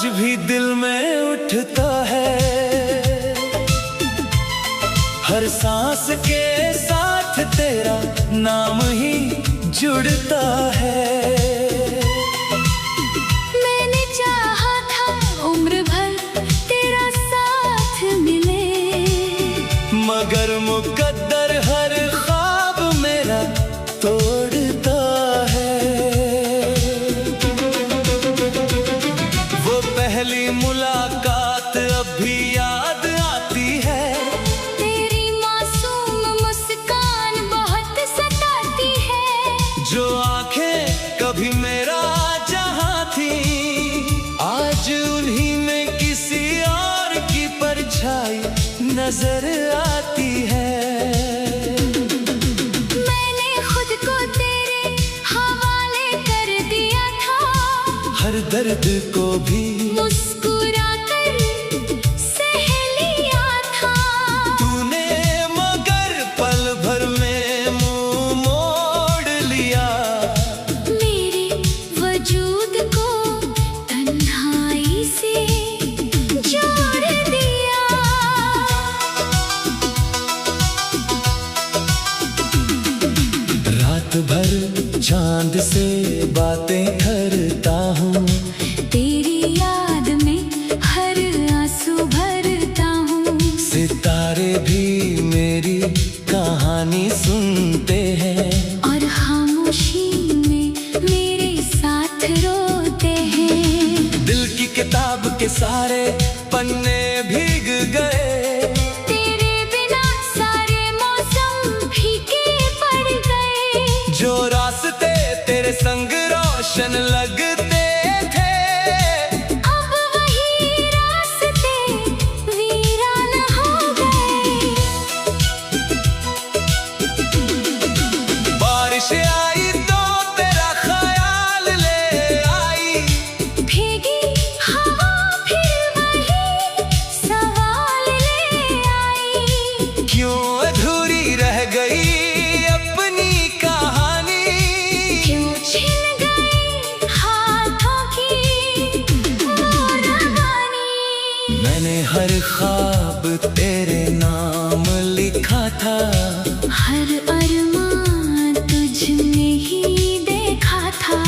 आज भी दिल में उठता है, हर सांस के साथ तेरा नाम ही जुड़ता है। मैंने चाहा था उम्र भर तेरा साथ मिले, मगर मुकद्दर हर ख्वाब मेरा तोड़ता है। वो पहली मुलाकात अब भी याद आती है, तेरी मासूम मुस्कान बहुत सताती है। जो आंखें कभी मेरा जहां थी, आज उन्हीं में किसी और की परछाई नजर आती है। हर दर्द को भी मुस्कुरा कर सह लिया था तूने, मगर पल भर में मुंह मोड़ लिया। मेरे वजूद को तन्हाई से जोड़ दिया। रात भर चांद से बातें करता हूँ, तेरी याद में हर आंसू भरता हूँ। सितारे भी मेरी कहानी सुनते हैं, और खामोशी में मेरे साथ रोते हैं। दिल की किताब के सारे पन्ने भीग गए, तेरे बिना सारे मौसम फीके पड़ गए। जो रास्ते तेरे संग रोशन लगते थे, अब वही रास्ते वीरान हो गए। बारिश आई तो तेरा ख्याल ले आई, भीगी हवा फिर वही सवाल ले आई। क्यों अधूरी रह गई अपनी कहानी, क्यों छिन गई हाथों की वो रवानी। मैंने हर ख्वाब तेरे नाम लिखा था, हर अरमान तुझने ही देखा था।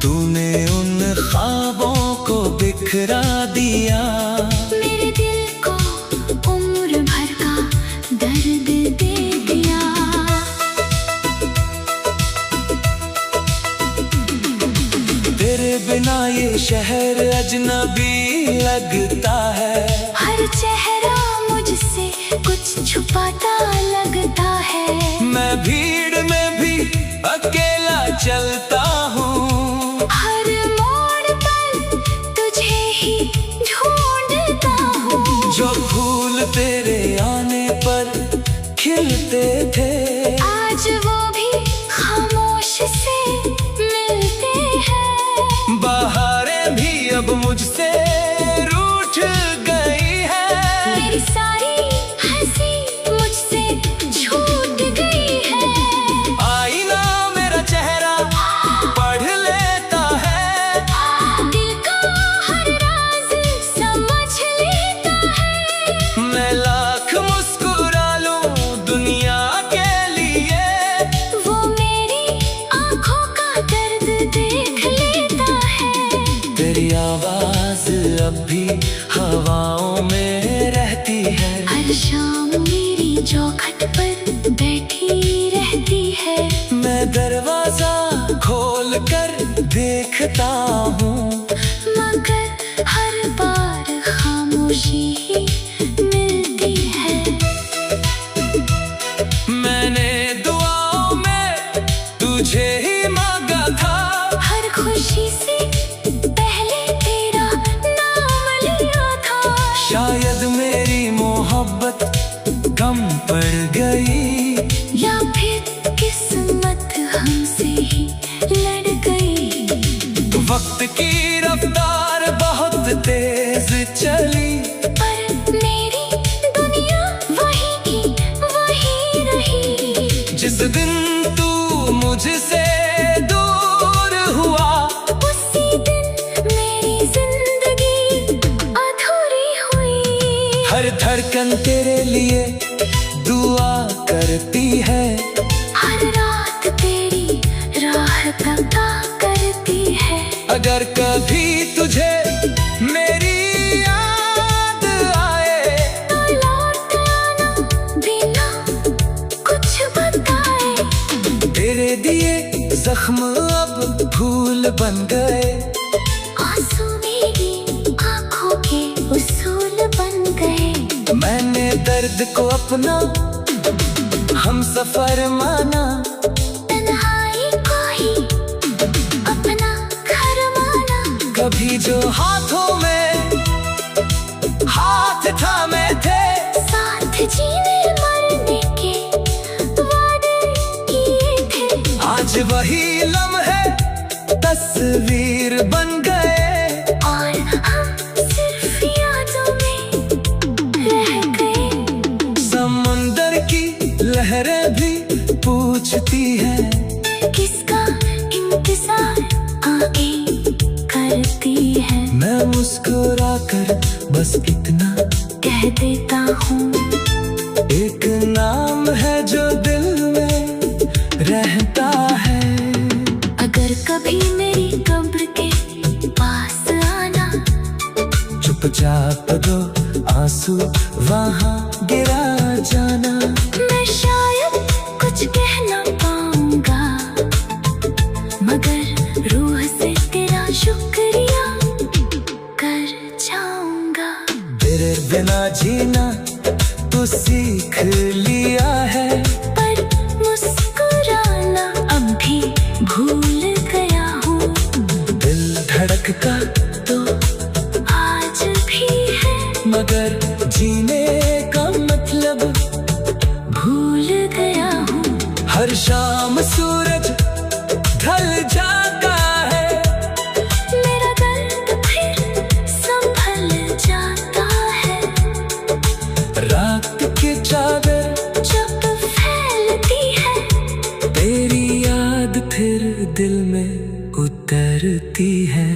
तूने उन ख्वाबों को बिखरा दिया। मेरे दिल को उम्र भर का दर्द दे दिया। तेरे बिना ये शहर अजनबी लगता है, हर चेहरा मुझसे कुछ छुपाता लगता है। मैं भीड़ में भी अकेला चलता हूँ, हर मोड़ पर तुझे ही ढूंढता हूँ। जो फूल तेरे आने पर खिलते थे, आज वो भी खामोश से मिलते हैं। बहारें भी अब मुझसे रूठ गई है, मेरी सारी हंसी मुझसे छूट गई है। आईना मेरा चेहरा पढ़ लेता है, दिल का हर राज समझ लेता है। मैं लाख मुस्कुरा लूं दुनिया के लिए, वो मेरी आंखों का दर्द देख लेता है। तेरी आवाज अब भी हवाओं में रहती है, हर शाम मेरी चौखट पर बैठी रहती है। मैं दरवाजा खोल कर देखता हूँ, मगर हर बार खामोशी ही मिलती है। मैंने दुआओं में तुझे ही मांगा था, हर खुशी से पहले तेरा नाम लिया था। शायद मेरी मोहब्बत कम पड़ गई, या फिर किस्मत हमसे ही लड़ गई। वक्त की धड़कन तेरे लिए दुआ करती है, हर रात तेरी राह तका करती है। अगर कभी तुझे मेरी याद आए तो लौट आना बिना कुछ बताए। तेरे दिए जख्म अब फूल बन गए, आंसू मेरी आंखों के उसूल बन गए। मैंने दर्द को अपना हम सफर माना, तन्हाई को ही अपना घर माना। कभी जो हाथों में हाथ थामे थे, साथ जीने मरने के वादे किए थे। आज वही लम्हे तस्वीर बन गए, और हम सिर्फ यादों में रह गए। समंदर की लहरें भी पूछती हैं, किसका इंतजार आगे करती है। मैं मुस्कुरा कर बस इतना कह देता हूँ, एक नाम है जो दिल में रहता है। अगर कभी मेरी कब्र के पास आना, चुपचाप दो आंसू वहाँ गिरा जाना। मैं शायद कुछ कह ना पाऊंगा, मगर रूह से तेरा शुक्रिया कर जाऊंगा। तेरे बिना जीना तो सीख लिया है, पर मुस्कुराना अब भी भूल गया हूँ। दिल धड़कता तो आज भी है, मगर जीने का मतलब भूल गया हूँ। हर शाम सूरज ढल जाता है, मेरा दर्द फिर संभल जाता है। रात की चादर जब फैलती है, तेरी याद फिर दिल में उतरती है।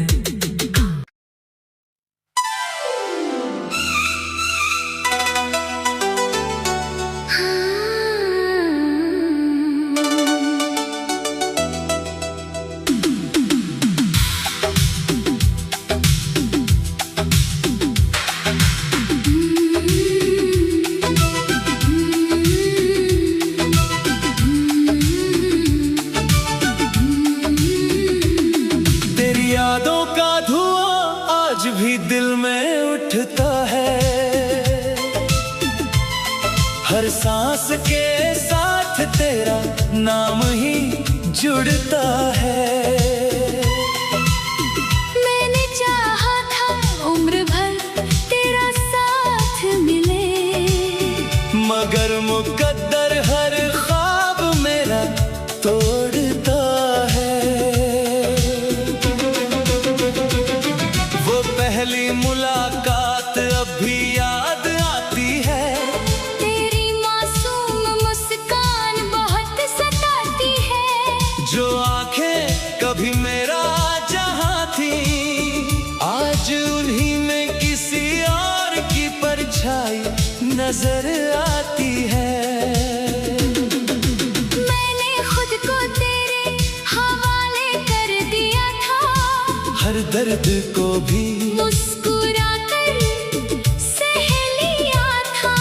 तेरी यादों का धुआं आज भी दिल में उठता है, हर सांस के साथ तेरा नाम ही जुड़ता है। मैंने चाहा था उम्र भर तेरा साथ मिले, मगर मुकद्दर हर ख्वाब मेरा तोड़ता है। वो पहली मुलाकात अब भी याद आती है, तेरी मासूम मुस्कान बहुत सताती है। जो आंखें कभी मेरा जहां थी, आज उन्हीं में किसी और की परछाई नजर आती है। मैंने खुद को तेरे हवाले कर दिया था, हर दर्द को भी मुस्कुरा कर सह लिया था।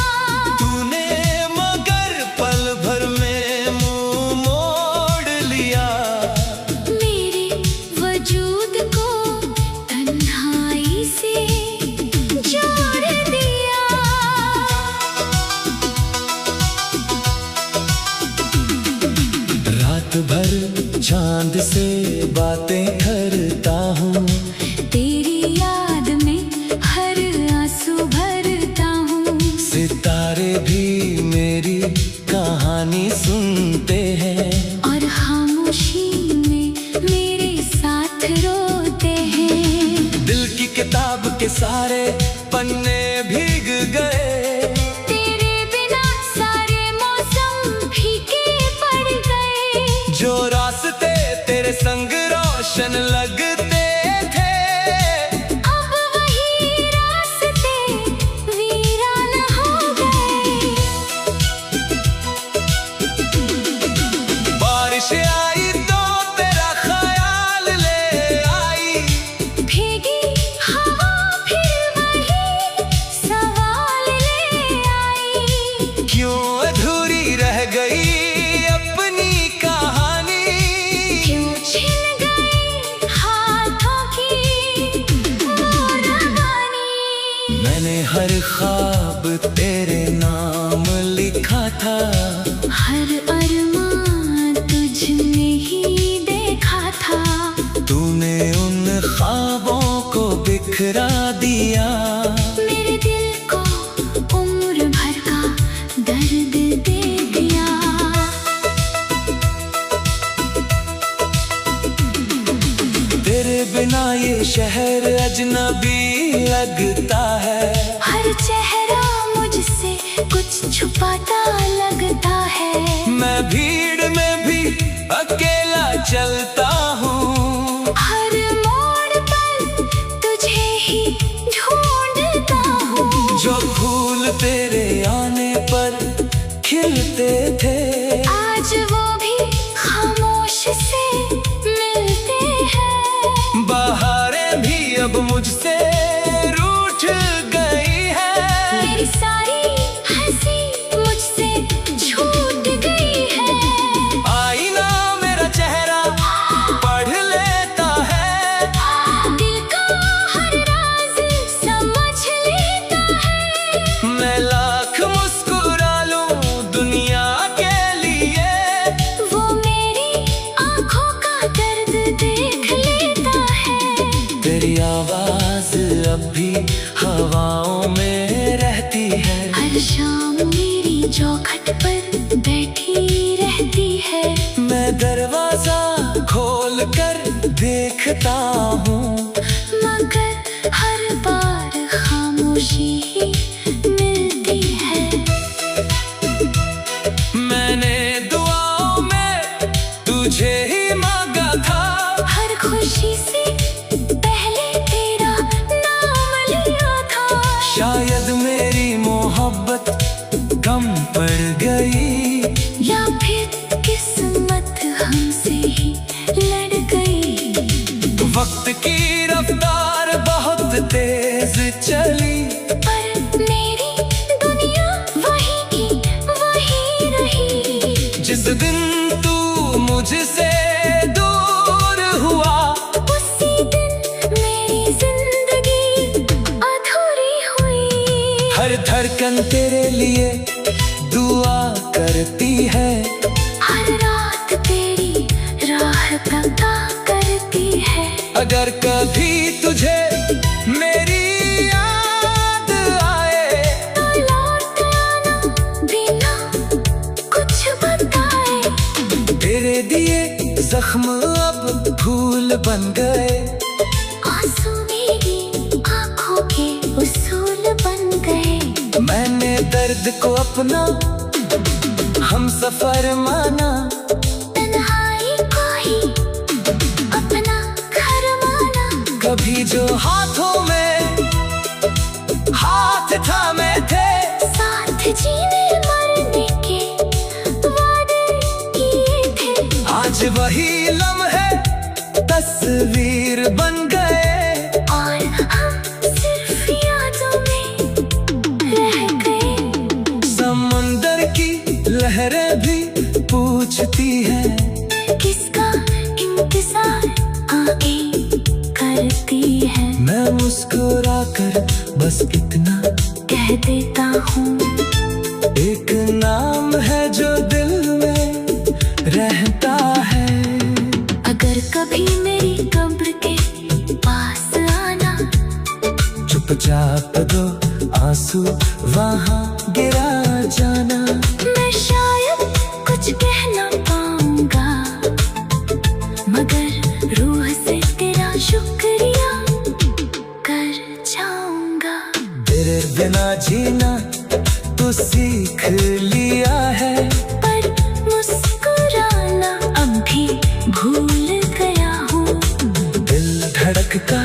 तूने मगर पल भर में मुंह मोड़ लिया, मेरे वजूद को तन्हाई से जोड़ दिया। रात भर चांद से बातें करता हूँ, तेरी याद में हर आंसू भरता हूँ। सितारे भी मेरी कहानी सुनते हैं, और खामोशी में मेरे साथ रोते हैं। दिल की किताब के सारे पन्ने भीग गए, तेरे बिना सारे मौसम फीके पड़ गए। जो रास्ते तेरे संग रोशन लगते थे, अब वही रास्ते वीरान हो मैंने हर ख्वाब तेरे नाम लिखा था, हर अरमान तुझ में ही देखा था। तूने उन ख्वाबों को बिखरा दिया, मेरे दिल को उम्र भर का दर्द दे दिया। तेरे बिना ये शहर अजनबी लगता है, हर चेहरा मुझसे कुछ छुपाता लगता है। मैं भीड़ में भी अकेला चलता हूँ, हर मोड़ पर तुझे ही ढूंढता हूँ। जो फूल तेरे आने पर खिलते थे, आज वो भी खामोश से मिलते हैं। बहारें भी अब मुझसे रूठ गई है, मेरी सारी हंसी मुझसे छूट गई है। आईना मेरा चेहरा पढ़ लेता है, दिल का हर राज समझ लेता है। मैं लाख मुस्कुरा लूं दुनिया के लिए, वो मेरी आंखों का दर्द देख लेता है। तेरी आवाज अब भी हवाओं में रहती है, हर शाम मेरी चौखट पर बैठी रहती है। मैं दरवाजा खोल कर देखता हूँ, मगर हर बार खामोशी ही मिलती है। मैंने दुआओं में तुझे ही मांगा था, हर खुशी से पहले तेरा नाम लिया था। शायद मेरी मोहब्बत कम पड़ गई, या फिर किस्मत हमसे ही लड़ गई। वक्त की रफ्तार बहुत तेज चली, पर मेरी दुनिया वही की वही रही। जिस दिन तू मुझसे दूर हुआ, उसी दिन मेरी जिंदगी अधूरी हुई। हर धड़कन तेरे लिए दुआ करती है, हर रात तेरी राह तका करती है। अगर कभी तुझे मेरी याद आए, तो लौट आना बिना कुछ बताए। तेरे दिए जख्म अब फूल बन गए, आंसू मेरी आंखों के उसूल बन गए। मैंने दर्द को अपना हम सफर माना, तन्हाई को ही अपना घर माना। कभी जो हाथों में हाथ थामे थे, साथ जीने मरने के वादे किए थे। आज वही लम्हे तस्वीर बन गए, और हम सिर्फ यादों में रह गए। समंदर की लहरें भी पूछती हैं, किसका इंतजार आंखें करती है। मैं मुस्कुरा कर बस इतना कह देता हूँ, एक नाम है जो दिल में रहता है। अगर कभी मेरी कब्र के पास आना, चुपचाप दो आंसू वहाँ गिरा जाना, मैं शायद कुछ कह ना पाऊंगा, मगर रूह से तेरा शुक्रिया कर जाऊंगा। तेरे बिना जीना तो सीख लिया है, पर मुस्कुराना अब भी भूल गया हूँ। दिल धड़कता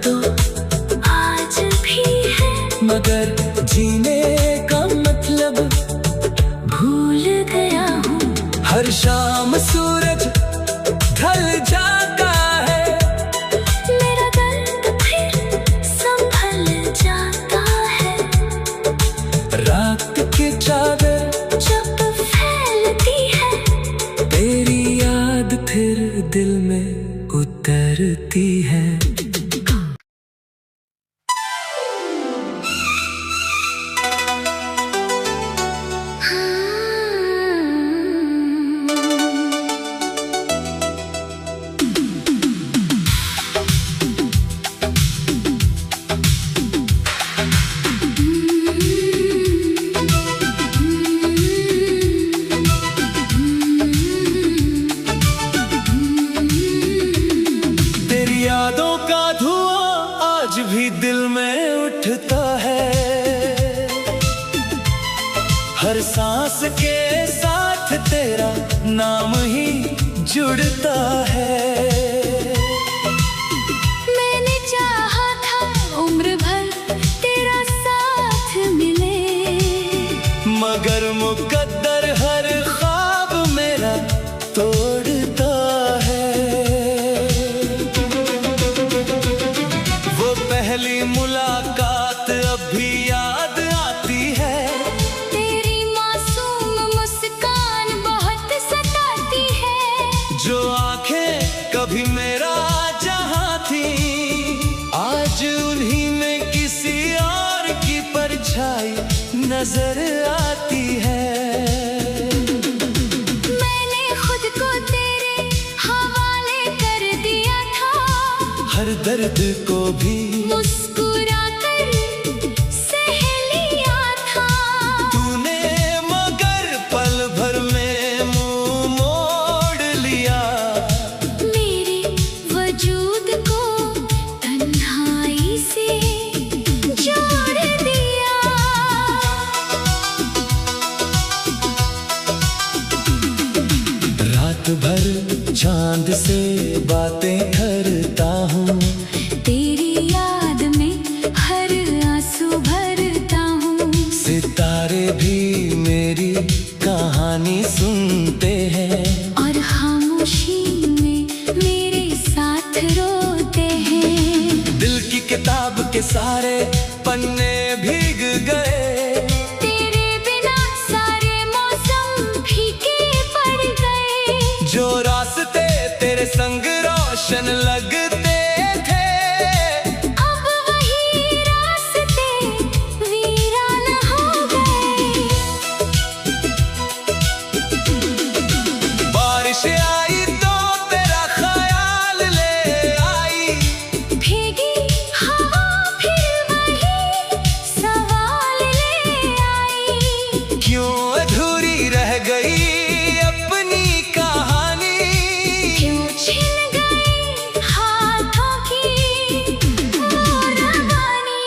तो आज भी है, मगर जीने का मतलब भूल गया हूँ। हर शाम सूरज ढल जाता है, मेरा दर्द फिर संभल जाता है। रात की चादर जब फैलती है, तेरी याद फिर दिल में उतरती है। दिल में उठता है। हर सांस के साथ तेरा नाम ही जुड़ता है। मैंने चाहा था उम्र भर तेरा साथ मिले, मगर मुकद्दर हर ख्वाब मेरा तोड़ता है। वो पहली मुलाकात अब भी याद आती है। तेरी मासूम मुस्कान बहुत सताती है। जो आंखें कभी मेरा जहां थी, आज उन्हीं में किसी और की परछाई नजर आती है। मैंने खुद को तेरे हवाले कर दिया था, हर दर्द को भी मुस्कुरा कर सह लिया था। तूने मगर पल भर में मुंह मोड़ लिया। मेरे वजूद को तन्हाई से जोड़ दिया। रात भर चांद से बातें करता हूँ, तेरी याद में हर आंसू भरता हूँ। सितारे भी मेरी कहानी सुनते हैं, और खामोशी में मेरे साथ रोते हैं। दिल की किताब के सारे पन्ने भीग गए। तेरे बिना सारे मौसम फीके पड़ गए। जो रास्ते तेरे संग रोशन लगते थे, अब वही रास्ते वीरान हो गए। बारिश आई तो तेरा ख्याल ले आई। भीगी हवा फिर वही सवाल ले आई। क्यों अधूरी रह गई अपनी कहानी। क्यों छिन गई हाथों की वो रवानी।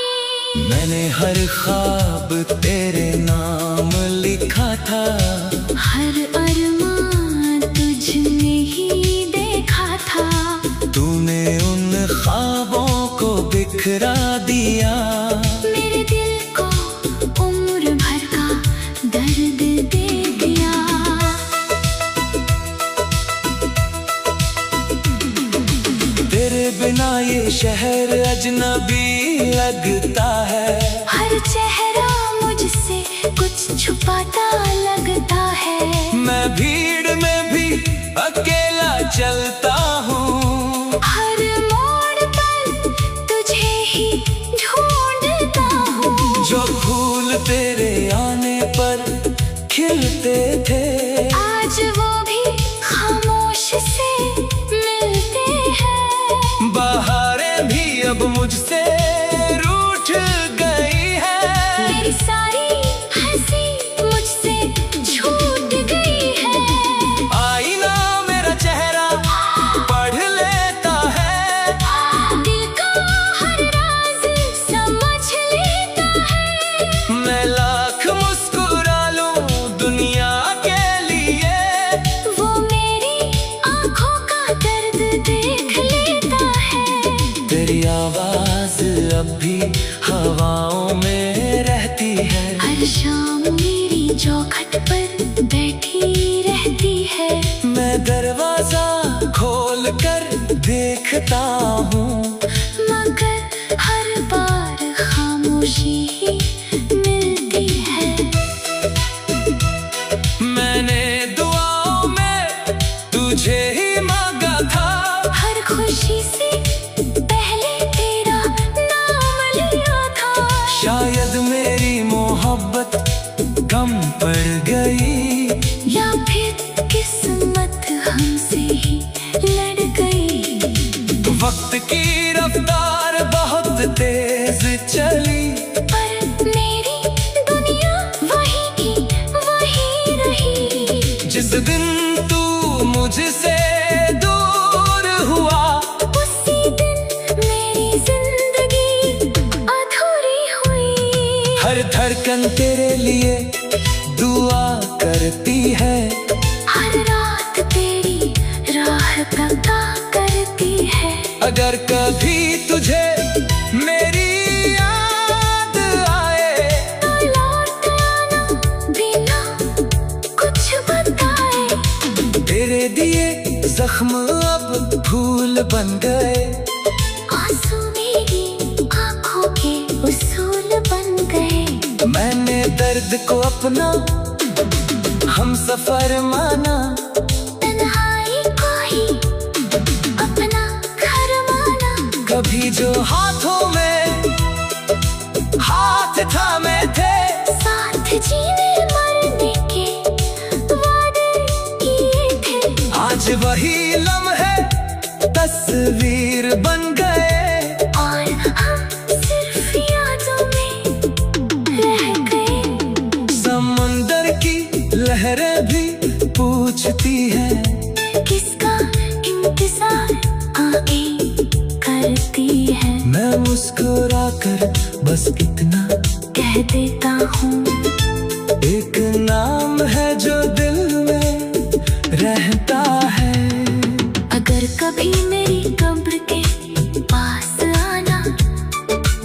मैंने हर ख्वाब तेरे नाम लिखा था, हर अरमान तुझ में ही देखा था। तूने उन ख्वाबों को बिखरा दिया। मेरे दिल को उम्र भर का दर्द दे दिया। तेरे बिना ये शहर अजनबी लगता है। हर चेहरा मुझसे कुछ छुपाता लगता है। मैं भीड़ में भी अकेला चलता हूँ। हर मोड़ पर तुझे ही ढूंढता हूँ। जो फूल तेरे आने पर खिलते थे, आज वो भी खामोश से मिलते हैं। बहारें भी अब मुझसे रूठ गई है। मेरी सारी हंसी मुझसे छूट गई है। आईना मेरा चेहरा पढ़ लेता है। दिल का हर राज समझ लेता है। मैं लाख मुस्कुरा लूं दुनिया के लिए, वो मेरी आंखों का दर्द देख लेता है। तेरी आवाज अब भी हवाओं में रहती है। हर शाम मेरी चौखट पर बैठी रहती है। मैं दरवाजा खोल कर देखता हूँ, मगर हर बार खामोशी ही मिलती है। मैंने दुआओं में तुझे ही मांगा था। हर खुशी से पहले तेरा नाम लिया था। शायद मेरी मोहब्बत कम पड़ गई, या फिर किस्मत हमसे ही लड़ गई। वक्त की रफ्तार बहुत तेज चली। पर मेरी दुनिया वही की वही रही। जिस दिन तू मुझसे दूर हुआ, उसी दिन मेरी जिंदगी धड़कन तेरे लिए दुआ करती है, हर रात तेरी राह तका करती है। अगर कभी तुझे मेरी याद आए तो लौट आना बिना कुछ बताए। तेरे दिए जख्म अब फूल बन गए, आंसू मेरी आंखों के उसूल बन गए। मैंने दर्द को अपना हम सफर माना, तन्हाई को ही अपना घर माना। कभी जो हाथों में हाथ थामे थे, साथ जीने मरने के वादे किए थे। आज वही लम्हे तस्वीर बन गए, और हम सिर्फ यादों में रह गए। समंदर की लहरें भी पूछती हैं, किसका इंतजार आगे करती है। मैं मुस्कुरा कर बस इतना कह देता हूँ, एक नाम है जो दिल में रहता है। अगर कभी मेरी कब्र के पास आना,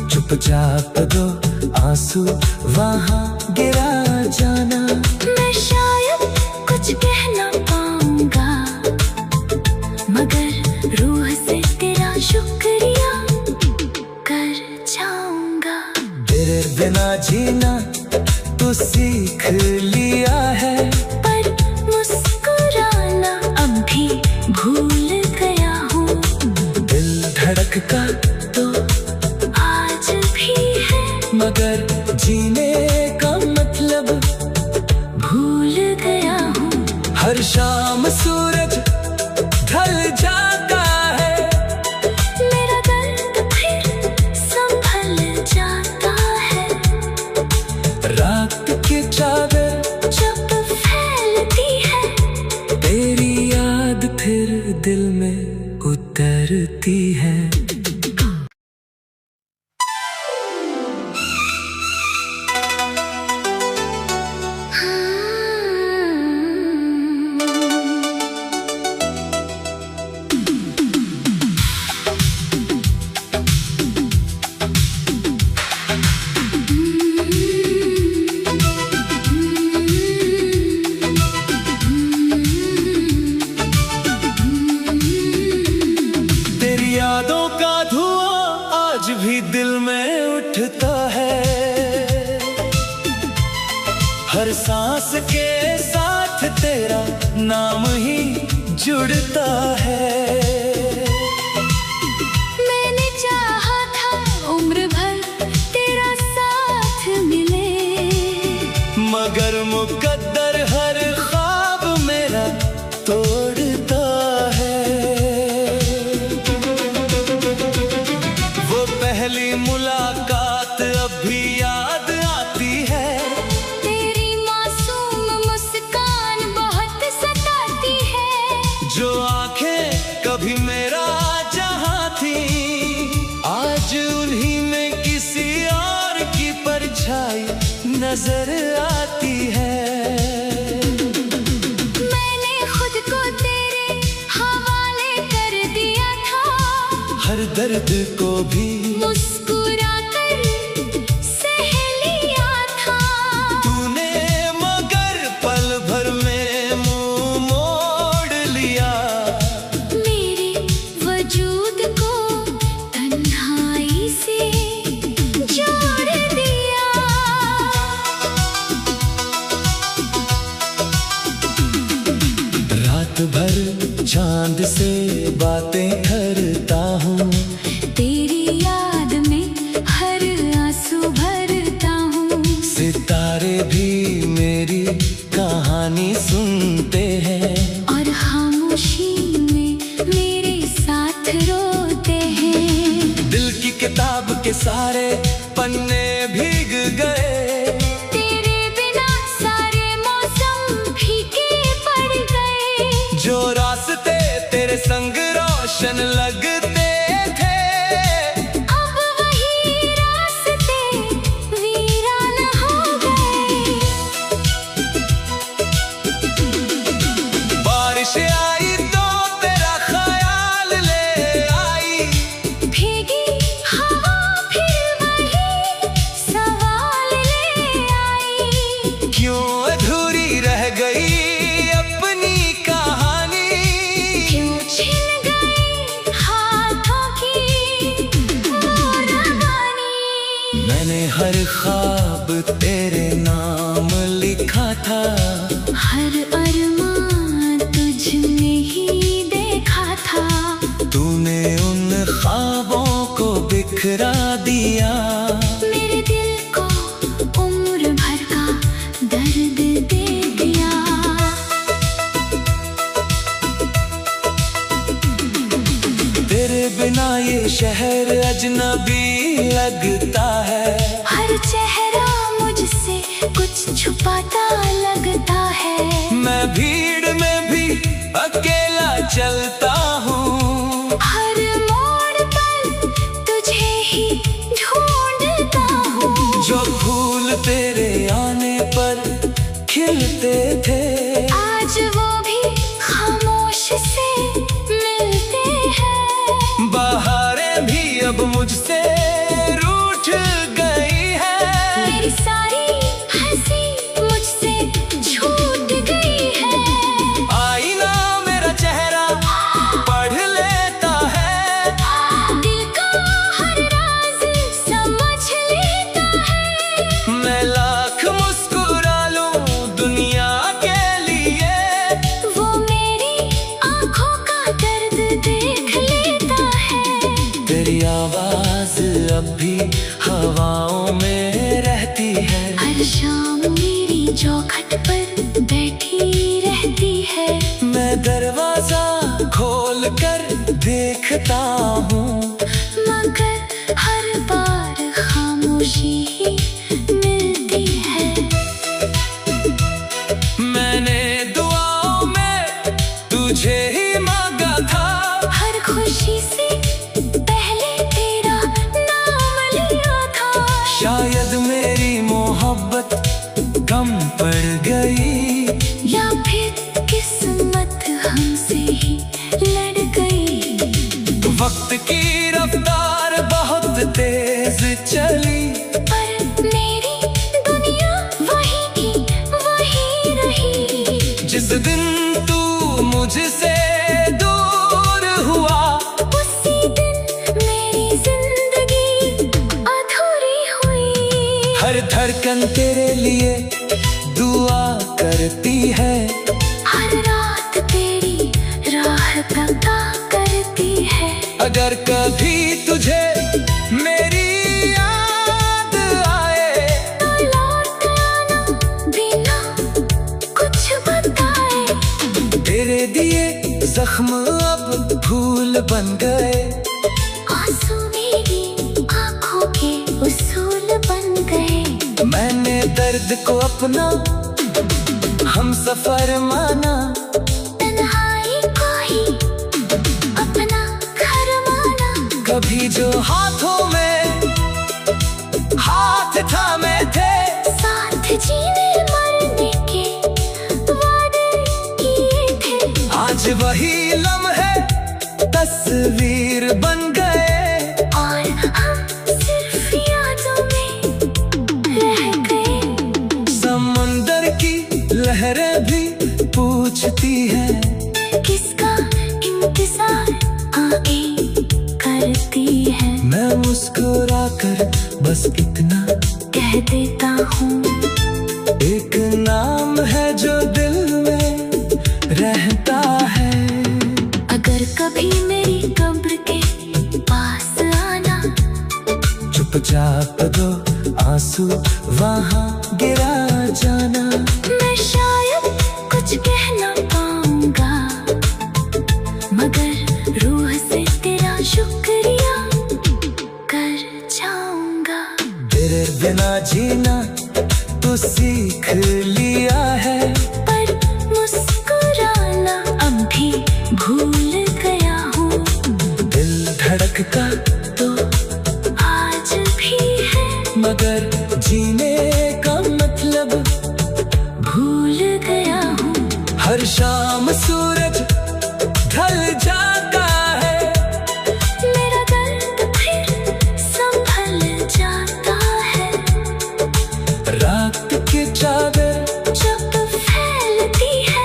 चुपचाप दो आंसू वहाँ गिरा जाना। मैं शायद कुछ कह ना पाऊंगा, मगर रूह से तेरा शुक्रिया कर जाऊंगा। तेरे बिना जीना तो सीख लिया है, पर मुस्कुराना अब भी भूल गया हूँ। दिल धड़कता तो आज भी है, मगर जीने का मतलब भूल गया हूँ। हर शाम सूरज ढल जाता है, मेरा दर्द फिर संभल जाता है। रात की चादर जब फैलती है, तेरी याद फिर दिल में उतरती है। तेरी यादों का धुआं आज भी दिल में उठता है, हर सांस के साथ तेरा नाम ही जुड़ता है। मैंने चाहा था उम्र भर तेरा साथ मिले, मगर मुकद्दर हर ख्वाब मेरा तोड़ता है। वो पहली मुलाकात अब भी याद आती है, तेरी मासूम मुस्कान बहुत सताती है। जो आंखें कभी मेरा जहां थी, आज उन्हीं में किसी और की परछाई नजर आती है। मैंने खुद को तेरे हवाले कर दिया था, हर दर्द को भी मुस्कुरा कर सह लिया था। तूने मगर पल भर में मुंह मोड़ लिया, मेरे वजूद को तन्हाई से जोड़ दिया। रात भर चांद से बातें करता हूँ, तेरी याद में हर आंसू भरता हूँ। सितारे भी मेरी कहानी सुनते हैं, और खामोशी में मेरे साथ रोते हैं। दिल की किताब के सारे पन्ने भीग गए, तेरे बिना सारे मौसम फीके पड़ गए। जो रास्ते तेरे संग रोशन लगते थे, अब वही रास्ते वीरान हो मैंने हर ख्वाब तेरे नाम लिखा था, हर अरमान तुझ में ही देखा था। तूने उन ख्वाबों को बिखरा दिया, मेरे दिल को उम्र भर का दर्द दे दिया। तेरे बिना ये शहर अजनबी लगता है, हर चेहरा मुझसे कुछ छुपाता लगता है। मैं भीड़ में भी अकेला चलता हूँ, हर मोड़ पर तुझे ही ढूंढता हूँ। जो फूल तेरे आने पर खिलते थे, आज वो भी खामोश से मिलते हैं। बहारें भी अब मुझसे रूठ गई है, मेरी सारी हंसी मुझसे छूट गई है। आईना मेरा चेहरा पढ़ लेता है, दिल का हर राज समझ लेता है। मैं लाख मुस्कुरा लूं दुनिया के लिए, वो मेरी आंखों का दर्द देख लेता है। तेरी आवाज अब भी हवाओं में रहती है, हर शाम मेरी चौखट पर बैठी रहती है। मैं दरवाजा खोल कर देखता हूँ, मगर हर बार खामोशी ही मिलती है। मैंने दुआओं में तुझे ही मांगा था, हर खुशी से पहले तेरा नाम लिया था। शायद मेरी मोहब्बत कम पड़ गई, या फिर किस्मत हमसे ही लड़ गई। वक्त की रफ्तार बहुत तेज चली, पर मेरी दुनिया वही की वही रही। जिस दिन तू मुझसे दूर हुआ, उसी दिन मेरी जिंदगी अधूरी हुई। हर धड़कन तेरे लिए दुआ करती है, हर रात तेरी राह तका करती है। अगर कभी तुझे मेरी याद आए, तो लौट आना बिना कुछ बताए। तेरे दिए जख्म अब फूल बन गए, आंसू मेरी आंखों के उसूल बन गए। मैंने दर्द को अपना हम सफर माना, तन्हाई को ही अपना घर माना। कभी जो हाथों में हाथ थामे थे, साथ जीने मरने के वादे किए थे। आज वही लम्हे तस्वीर बन गए, और हम सिर्फ यादों में रह गए। समंदर की लहरें भी पूछती हैं, किसका इंतजार आगे करती है। मैं मुस्कुरा कर बस इतना कह देता हूँ, एक नाम है जो दिल में रहता है। अगर कभी मेरी कब्र के पास आना, चुपचाप दो आंसू वहाँ गिरा जाना, मैं शायद कुछ कह ना पाऊंगा, मगर रूह से तेरा शुक्रिया कर जाऊंगा। तेरे बिना जीना तो सीख लिया है, पर मुस्कुराना अब भी भूल गया हूँ। दिल धड़कता तो आज भी है, मगर जीने का मतलब भूल गया हूँ। हर शाम सूरज ढल जाता है, मेरा दर्द फिर संभल जाता है। रात की चादर जब फैलती है,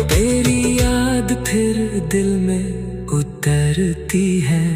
तेरी याद फिर दिल में उतरती है।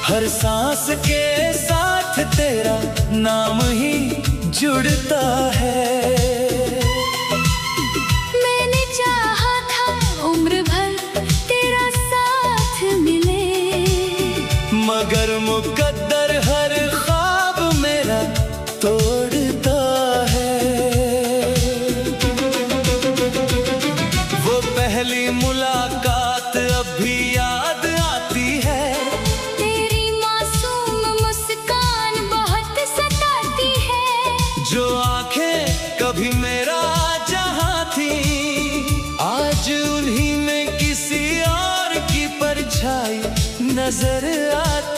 हर सांस के साथ तेरा नाम ही जुड़ता है। मैंने चाहा था उम्र भर तेरा साथ मिले, मगर मुकद्दर हर ख्वाब मेरा तोड़ता है। वो पहली मुलाकात अब भी याद आती है, तेरी मासूम मुस्कान बहुत सताती है। जो आंखें कभी मेरा जहां थी, आज उन्हीं में किसी और की परछाई नजर आती